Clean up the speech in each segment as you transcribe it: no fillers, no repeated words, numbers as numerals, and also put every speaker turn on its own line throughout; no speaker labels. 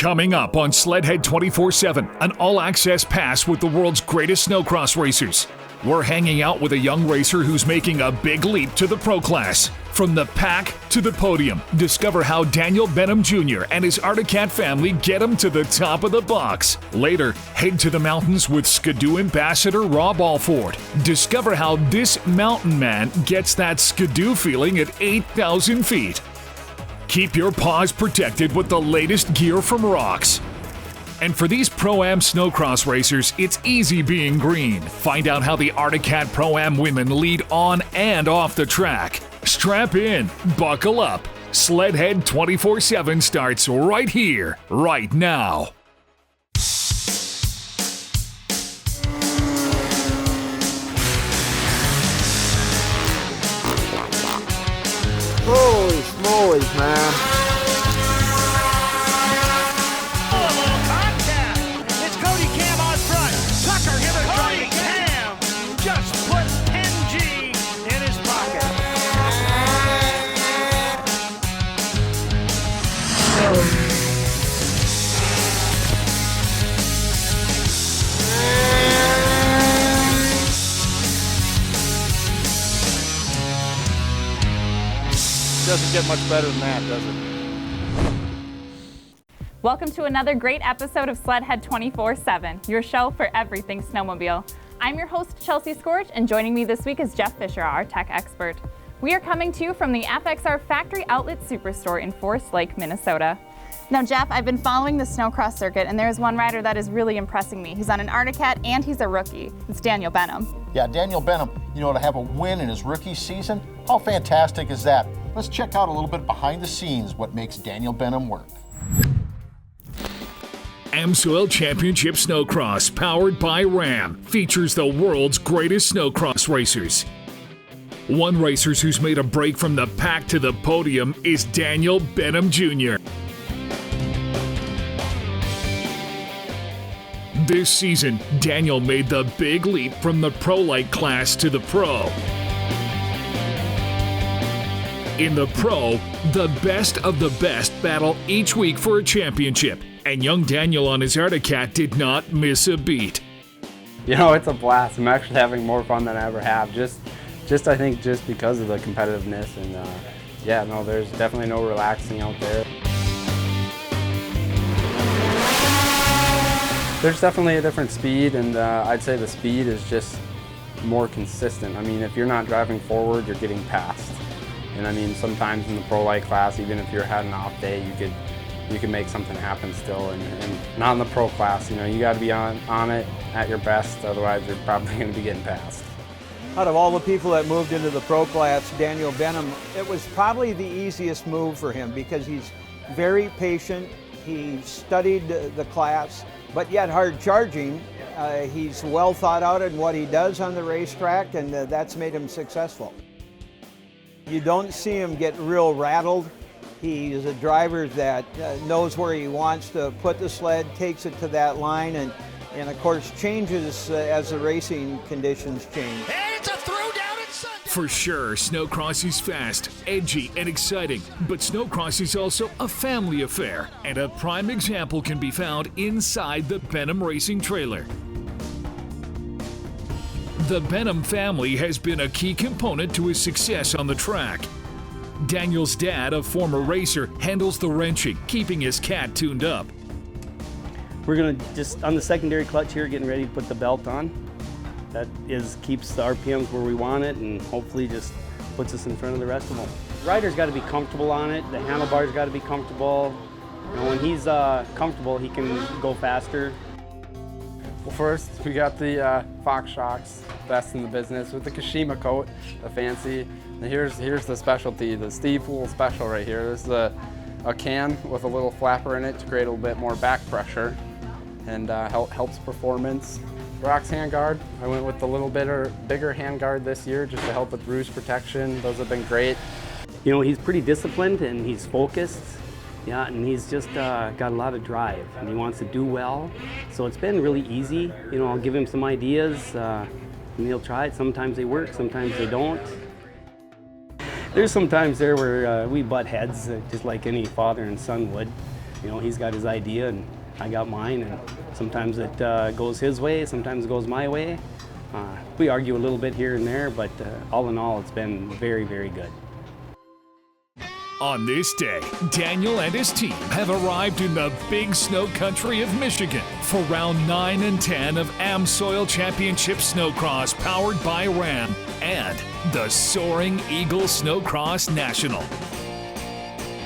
Coming up on Sledhead 24/7, an all-access pass with the world's greatest snowcross racers. We're hanging out with a young racer who's making a big leap to the pro class. From the pack to the podium, discover how Daniel Benham Jr. and his Arctic Cat family get him to the top of the box. Later, head to the mountains with Skidoo ambassador Rob Alford. Discover how this mountain man gets that Skidoo feeling at 8,000 feet. Keep your paws protected with the latest gear from ROX. And for these Pro-Am snowcross racers, it's easy being green. Find out how the Arctic Cat Pro-Am women lead on and off the track. Strap in, buckle up. Sledhead 24/7 starts right here, right now.
Holy smolies, man.
Doesn't get much better than that, does it?
Welcome to another great episode of Sledhead 24/7, your show for everything snowmobile. I'm your host, Chelsea Scorch, and joining me this week is Jeff Fisher, our tech expert. We are coming to you from the FXR Factory Outlet Superstore in Forest Lake, Minnesota. Now, Jeff, I've been following the snowcross circuit, and there is one rider that is really impressing me. He's on an Arctic Cat, and he's a rookie. It's Daniel Benham.
Yeah, Daniel Benham, to have a win in his rookie season, how fantastic is that? Let's check out a little bit behind the scenes what makes Daniel Benham work.
Amsoil Championship Snowcross, powered by Ram, features the world's greatest snowcross racers. One racer who's made a break from the pack to the podium is Daniel Benham Jr. This season, Daniel made the big leap from the pro-light class to the pro. In the pro, the best of the best battle each week for a championship, and young Daniel on his Arctic Cat did not miss a beat.
It's a blast. I'm actually having more fun than I ever have, just I think just because of the competitiveness, and there's definitely no relaxing out there. There's definitely a different speed, and I'd say the speed is just more consistent. If you're not driving forward, you're getting past. And sometimes in the pro light class, even if you're had an off day, you can make something happen still. And not in the pro class, you got to be on it at your best, otherwise you're probably going to be getting past.
Out of all the people that moved into the pro class, Daniel Benham, it was probably the easiest move for him because he's very patient. He studied the class, but yet hard charging. He's well thought out in what he does on the racetrack, and that's made him successful. You don't see him get real rattled. He's a driver that knows where he wants to put the sled, takes it to that line, and of course changes as the racing conditions change.
Hey, it's a throwdown at Sunday. For sure, snowcross is fast, edgy, and exciting, but snowcross is also a family affair, and a prime example can be found inside the Benham Racing trailer. The Benham family has been a key component to his success on the track. Daniel's dad, a former racer, handles the wrenching, keeping his cat tuned up.
We're going to just, on the secondary clutch here, getting ready to put the belt on. That keeps the RPMs where we want it, and hopefully just puts us in front of the rest of them. The rider's got to be comfortable on it. The handlebar's got to be comfortable. When he's comfortable, he can go faster.
Well, first we got the Fox Shocks, best in the business, with the Kashima coat, the fancy. And here's the specialty, the Steve Fool special right here. This is a can with a little flapper in it to create a little bit more back pressure and helps performance. ROX handguard, I went with the little bigger handguard this year just to help with roost protection. Those have been great.
He's pretty disciplined and he's focused. Yeah, and he's just got a lot of drive, and he wants to do well. So it's been really easy. I'll give him some ideas, and he'll try it. Sometimes they work, sometimes they don't. There's some times there where we butt heads, just like any father and son would. You know, he's got his idea and I got mine, and sometimes it goes his way, sometimes it goes my way. We argue a little bit here and there, but all in all, it's been very, very good.
On this day, Daniel and his team have arrived in the big snow country of Michigan for round 9 and 10 of Amsoil Championship Snowcross powered by Ram and the Soaring Eagle Snowcross National.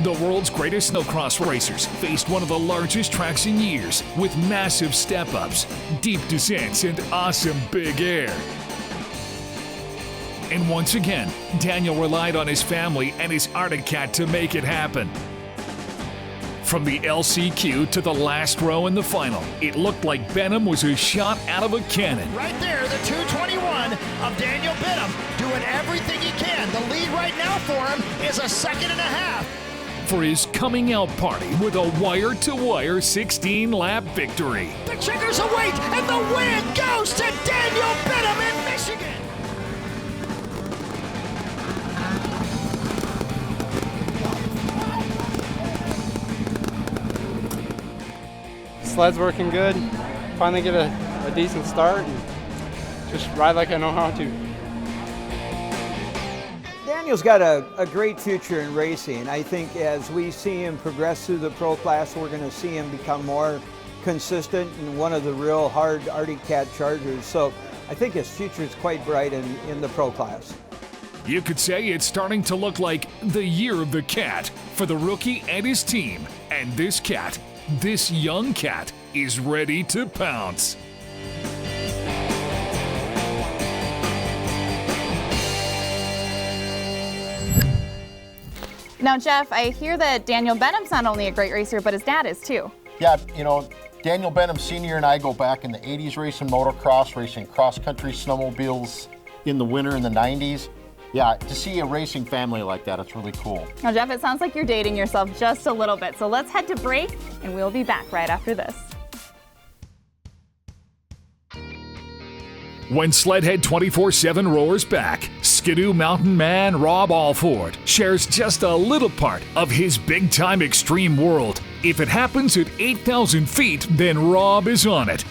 The world's greatest snowcross racers faced one of the largest tracks in years with massive step-ups, deep descents, and awesome big air. And once again, Daniel relied on his family and his Arctic cat to make it happen. From the LCQ to the last row in the final, it looked like Benham was a shot out of a cannon.
Right there, the 221 of Daniel Benham doing everything he can. The lead right now for him is a 1.5 seconds.
For his coming out party with a wire-to-wire 16-lap victory.
The checkers await, and the win goes to Daniel Benham in Michigan.
Sled's working good. Finally get a decent start and just ride like I know how to.
Daniel's got a great future in racing. I think as we see him progress through the pro class, we're going to see him become more consistent and one of the real hard Arctic Cat chargers. So I think his future is quite bright in the pro class.
You could say it's starting to look like the year of the cat for the rookie and his team. And this cat, this young cat, is ready to pounce.
Now, Jeff, I hear that Daniel Benham's not only a great racer, but his dad is too.
Yeah, you know, Daniel Benham Sr. and I go back in the 80s racing motocross, racing cross-country snowmobiles in the winter in the 90s. Yeah, to see a racing family like that, it's really cool.
Now, Jeff, it sounds like you're dating yourself just a little bit, so let's head to break, and we'll be back right after this.
When Sledhead 24/7 roars back, Skidoo mountain man Rob Alford shares just a little part of his big-time extreme world. If it happens at 8,000 feet, then Rob is on it.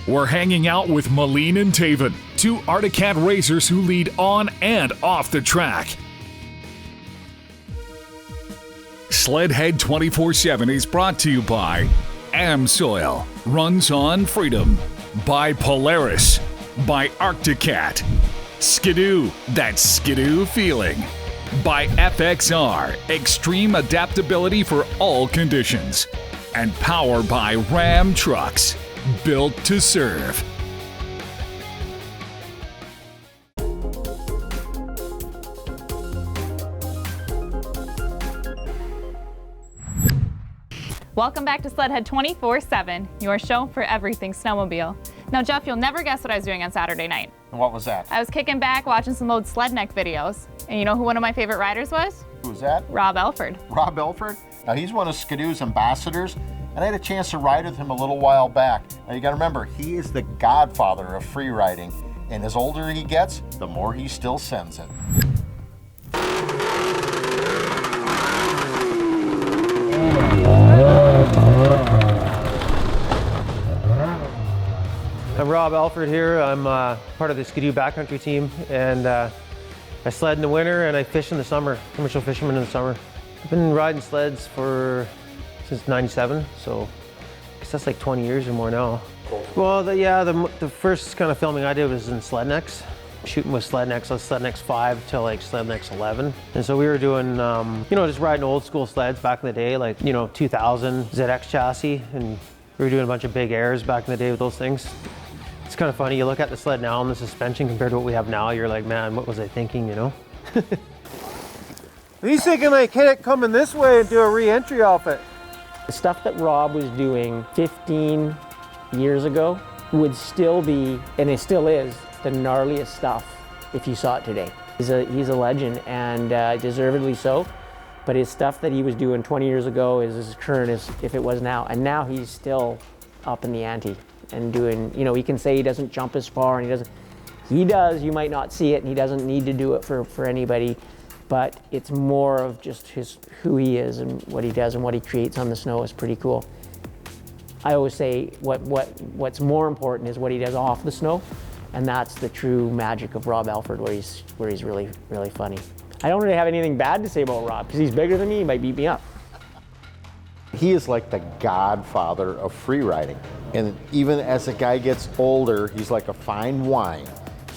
We're hanging out with Malene and Taven, two Arctic Cat racers who lead on and off the track. Sledhead 24/7 is brought to you by Amsoil, runs on freedom, by Polaris, by Arctic Cat, Skidoo, that Skidoo feeling, by FXR, extreme adaptability for all conditions, and powered by Ram trucks, built to serve.
Welcome back to Sledhead 24/7, your show for everything snowmobile. Now, Jeff, you'll never guess what I was doing on Saturday night.
And what was that?
I was kicking back watching some old sled neck videos. And you know who one of my favorite riders was?
Who was that?
Rob Alford.
Rob Alford? Now, he's one of Skidoo's ambassadors, and I had a chance to ride with him a little while back. Now, you got to remember, he is the godfather of free riding, and as older he gets, the more he still sends it.
I'm Rob Alford here. I'm part of the Skidoo backcountry team, and I sled in the winter and I fish in the summer, commercial fisherman in the summer. I've been riding sleds since '97, so I guess that's like 20 years or more now. Well, the first kind of filming I did was in sled necks, shooting with sled necks. I was sled necks 5 till like sled necks 11. And so we were doing, just riding old school sleds back in the day, like, 2000 ZX chassis, and we were doing a bunch of big airs back in the day with those things. It's kind of funny, you look at the sled now and the suspension compared to what we have now, you're like, man, what was I thinking, He's thinking like, hit it coming this way and do a re-entry off it.
The stuff that Rob was doing 15 years ago would still be, and it still is, the gnarliest stuff if you saw it today. He's a legend, and deservedly so, but his stuff that he was doing 20 years ago is as current as if it was now, and now he's still up in the ante and doing, he can say he doesn't jump as far, and he does, you might not see it, and he doesn't need to do it for anybody, but it's more of just who he is and what he does and what he creates on the snow is pretty cool. I always say what's more important is what he does off the snow, and that's the true magic of Rob Alford, where he's really, really funny. I don't really have anything bad to say about Rob, because he's bigger than me, he might beat me up.
He is like the godfather of free riding. And even as the guy gets older, he's like a fine wine.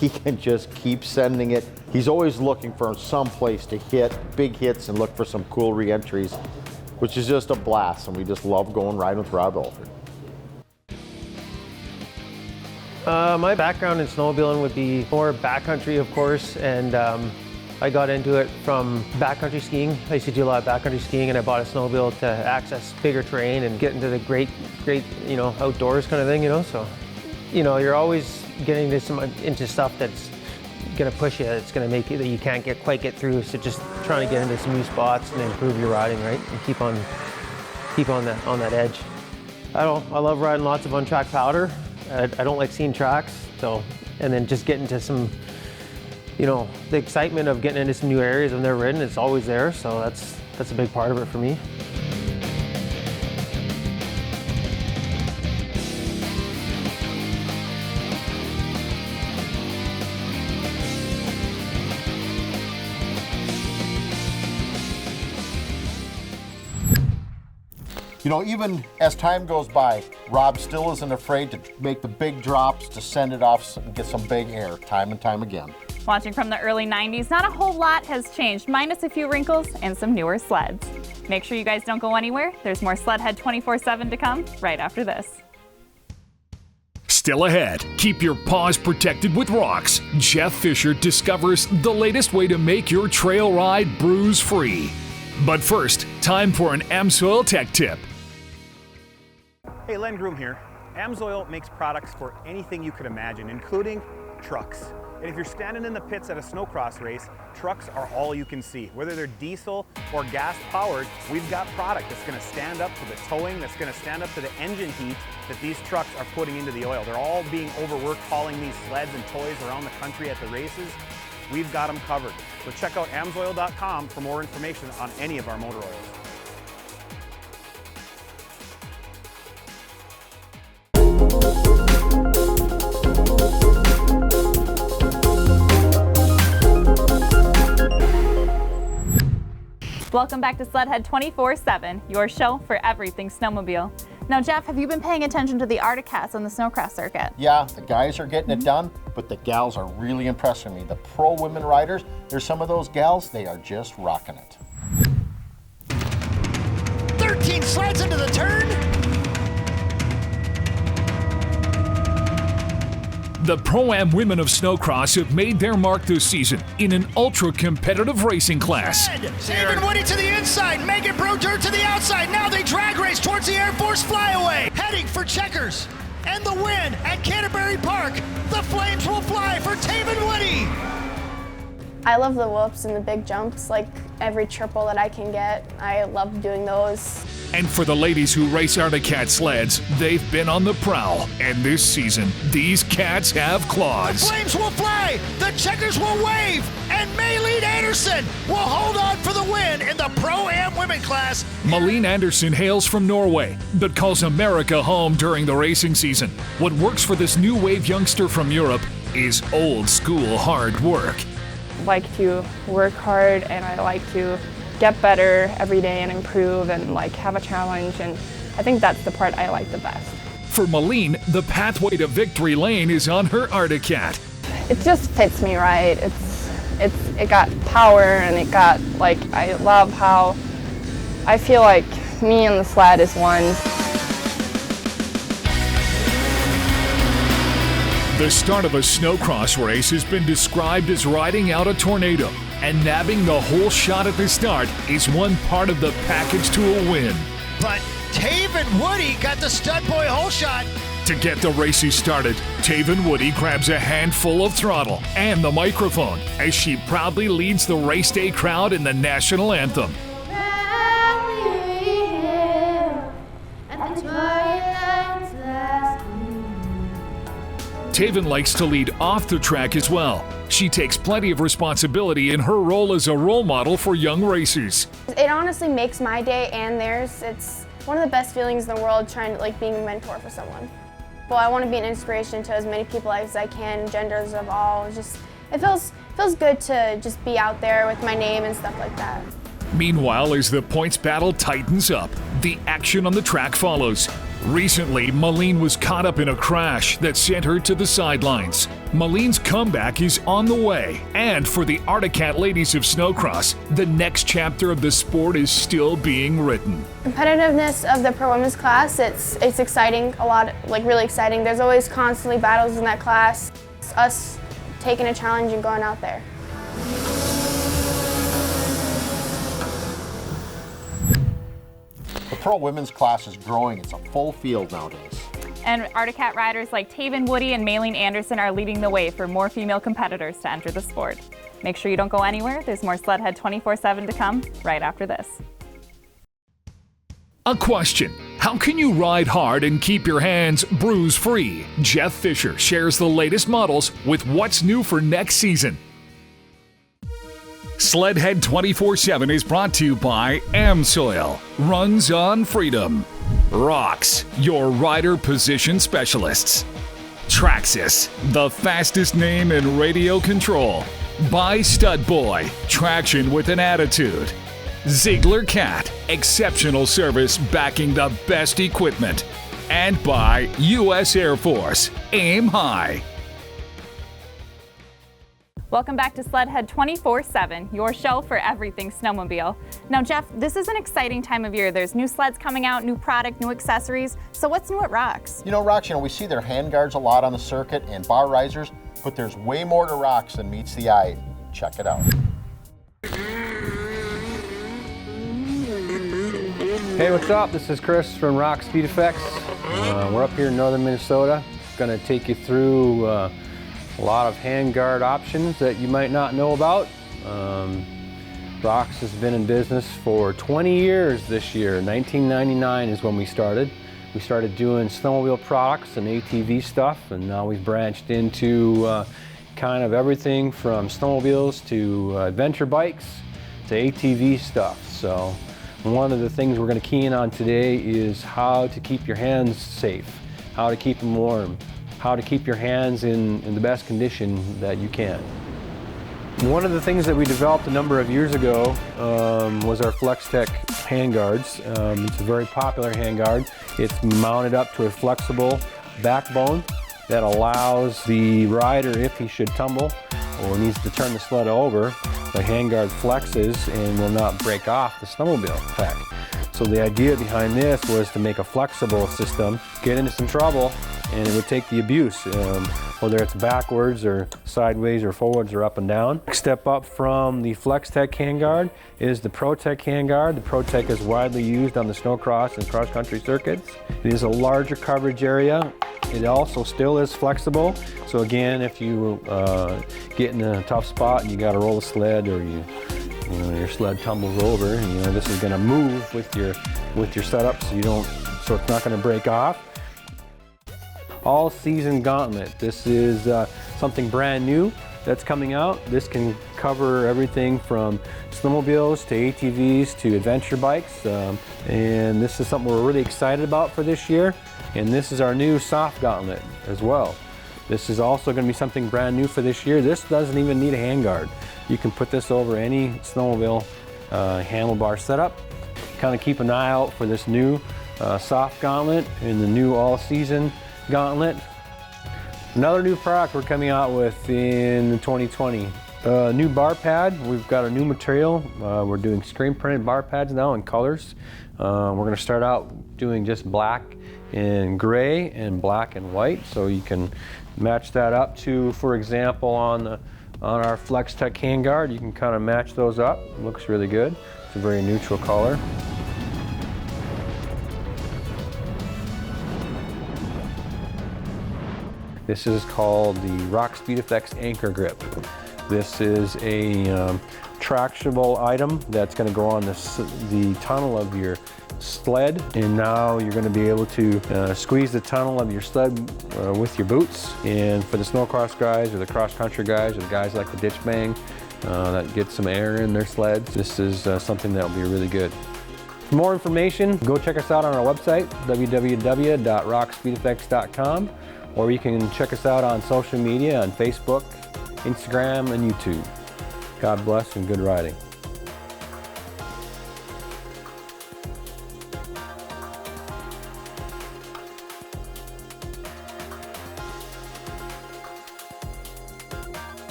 He can just keep sending it. He's always looking for some place to hit big hits and look for some cool re-entries, which is just a blast. And we just love going riding with Rob Alford.
My background in snowmobiling would be more backcountry, of course, and I got into it from backcountry skiing. I used to do a lot of backcountry skiing, and I bought a snowmobile to access bigger terrain and get into the great, outdoors kind of thing, So, you're always getting into stuff that's gonna push you. It's gonna make it that you can't quite get through. So just trying to get into some new spots and improve your riding, right? And keep on that edge. I love riding lots of untracked powder. I don't like seeing tracks. And then just getting to some, the excitement of getting into some new areas I've never ridden, it's always there. So that's a big part of it for me.
Even as time goes by, Rob still isn't afraid to make the big drops, to send it off and get some big air time and time again.
Watching from the early 90s, not a whole lot has changed, minus a few wrinkles and some newer sleds. Make sure you guys don't go anywhere. There's more Sledhead 24/7 to come right after this.
Still ahead, keep your paws protected with ROX. Jeff Fisher discovers the latest way to make your trail ride bruise-free. But first, time for an Amsoil tech tip.
Hey, Len Groom here. Amsoil makes products for anything you could imagine, including trucks. And if you're standing in the pits at a snowcross race, trucks are all you can see. Whether they're diesel or gas powered, we've got product that's gonna stand up to the towing, that's gonna stand up to the engine heat that these trucks are putting into the oil. They're all being overworked hauling these sleds and toys around the country at the races. We've got them covered. So check out amsoil.com for more information on any of our motor oils.
Welcome back to Sledhead 24/7, your show for everything snowmobile. Now, Jeff, have you been paying attention to the Arctic cats on the snowcross circuit?
Yeah, the guys are getting it done, but the gals are really impressing me. The pro women riders, there's some of those gals, they are just rocking it.
13 sleds into the turn.
The Pro-Am women of snowcross have made their mark this season in an ultra-competitive racing class.
David Woody to the inside, Megan Brodeur to the outside. Now they drag race towards the Air Force Flyaway. Heading for checkers and the win at Canterbury Park. The flames will fly for Taven Woody.
I love the whoops and the big jumps, like every triple that I can get. I love doing those.
And for the ladies who race Arctic Cat sleds, they've been on the prowl. And this season, these cats have claws.
The flames will fly, the checkers will wave, and Maylene Anderson will hold on for the win in the Pro-Am women class.
Malene Anderson hails from Norway, but calls America home during the racing season. What works for this new wave youngster from Europe is old school hard work.
I like to work hard, and I like to get better every day and improve and have a challenge, and I think that's the part I like the best.
For Malene, the pathway to victory lane is on her Arctic Cat.
It just fits me right. It got power, and it got I love how I feel like me and the sled is one.
The start of a snowcross race has been described as riding out a tornado, and nabbing the whole shot at the start is one part of the package to a win.
But Taven Woody got the stud boy whole shot.
To get the races started, Taven Woody grabs a handful of throttle and the microphone as she proudly leads the race day crowd in the national anthem. Taven likes to lead off the track as well. She takes plenty of responsibility in her role as a role model for young racers.
It honestly makes my day and theirs. It's one of the best feelings in the world, trying to being a mentor for someone. Well, I want to be an inspiration to as many people as I can, genders of all. It feels good to just be out there with my name and stuff like that.
Meanwhile, as the points battle tightens up, the action on the track follows. Recently, Malene was caught up in a crash that sent her to the sidelines. Malene's comeback is on the way, and for the Articat ladies of Snowcross, the next chapter of the sport is still being written.
Competitiveness of the pro women's class, it's exciting, a lot, really exciting. There's always constantly battles in that class. It's us taking a challenge and going out there.
The pro women's class is growing. It's a full field nowadays.
And Articat riders like Taven Woody and Maylene Anderson are leading the way for more female competitors to enter the sport. Make sure you don't go anywhere. There's more Sledhead 24/7 to come right after this.
A question: how can you ride hard and keep your hands bruise-free? Jeff Fisher shares the latest models with what's new for next season. Sledhead 24/7 is brought to you by Amsoil, runs on freedom. ROX, your rider position specialists. Traxxas, the fastest name in radio control. By Stud Boy, traction with an attitude. Ziegler Cat, exceptional service backing the best equipment. And by U.S. Air Force, aim high.
Welcome back to Sledhead 24/7, your show for everything snowmobile. Now, Jeff, this is an exciting time of year. There's new sleds coming out, new product, new accessories. So what's new at ROX?
ROX, we see their handguards a lot on the circuit and bar risers, but there's way more to ROX than meets the eye. Check it out.
Hey, what's up? This is Chris from ROX Speed Effects. We're up here in northern Minnesota. Going to take you through a lot of handguard options that you might not know about. ROX has been in business for 20 years this year. 1999 is when we started. We started doing snowmobile products and ATV stuff, and now we've branched into kind of everything from snowmobiles to adventure bikes to ATV stuff. So one of the things we're going to key in on today is how to keep your hands safe, how to keep them warm, how to keep your hands in the best condition that you can. One of the things that we developed a number of years ago was our FlexTech handguards. It's a very popular handguard. It's mounted up to a flexible backbone that allows the rider, if he should tumble or needs to turn the sled over, the handguard flexes and will not break off the snowmobile pack. So the idea behind this was to make a flexible system, get into some trouble, and it would take the abuse, whether it's backwards or sideways or forwards or up and down. Next step up from the FlexTech handguard is the ProTech handguard. The ProTech is widely used on the snowcross and cross-country circuits. It is a larger coverage area. It also still is flexible. So again, if you get in a tough spot and you got to roll a sled, or your sled tumbles over, this is going to move with your setup, so it's not going to break off. All season gauntlet. This is something brand new that's coming out. This can cover everything from snowmobiles to ATVs to adventure bikes, and this is something we're really excited about for this year. And this is our new soft gauntlet as well. This is also going to be something brand new for this year. This doesn't even need a handguard. You can put this over any snowmobile handlebar setup. Kind of keep an eye out for this new soft gauntlet and the new all-season gauntlet. Another new product we're coming out with in 2020. New bar pad. We've got a new material. We're doing screen printed bar pads now in colors. We're going to start out doing just black and gray and black and white, so you can match that up to, for example, on our FlexTech handguard, you can kind of match those up. It looks really good. It's a very neutral color. This is called the ROX Speed Effects Anchor Grip. This is a retractable item that's going to go on the tunnel of your sled, and now you're going to be able to squeeze the tunnel of your sled with your boots. And for the snowcross guys or the cross-country guys or the guys like the ditch bang that get some air in their sleds, this is something that will be really good. For more information, go check us out on our website, www.roxspeedeffects.com, or you can check us out on social media on Facebook, Instagram, and YouTube. God bless and good riding.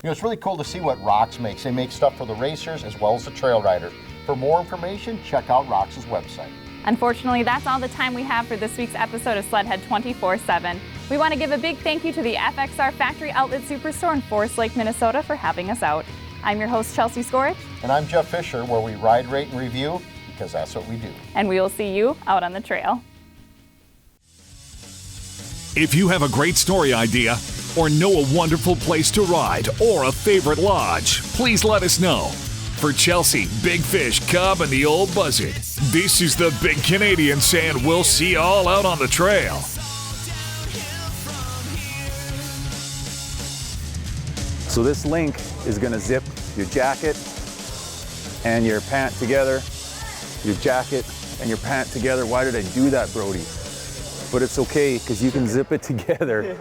You know, it's really cool to see what ROX makes. They make stuff for the racers as well as the trail riders. For more information, check out ROX's website.
Unfortunately, that's all the time we have for this week's episode of Sledhead 24/7. We want to give a big thank you to the FXR Factory Outlet Superstore in Forest Lake, Minnesota for having us out. I'm your host, Chelsea Skorich.
And I'm Jeff Fisher, where we ride, rate, and review, because that's what we do.
And we will see you out on the trail.
If you have a great story idea, or know a wonderful place to ride, or a favorite lodge, please let us know. For Chelsea, Big Fish, Cub, and the Old Buzzard, this is the Big Canadian saying we'll see you all out on the trail.
So this link is going to zip your jacket and your pant together, your jacket and your pant together. Why did I do that, Brody? But it's okay, because you can zip it together.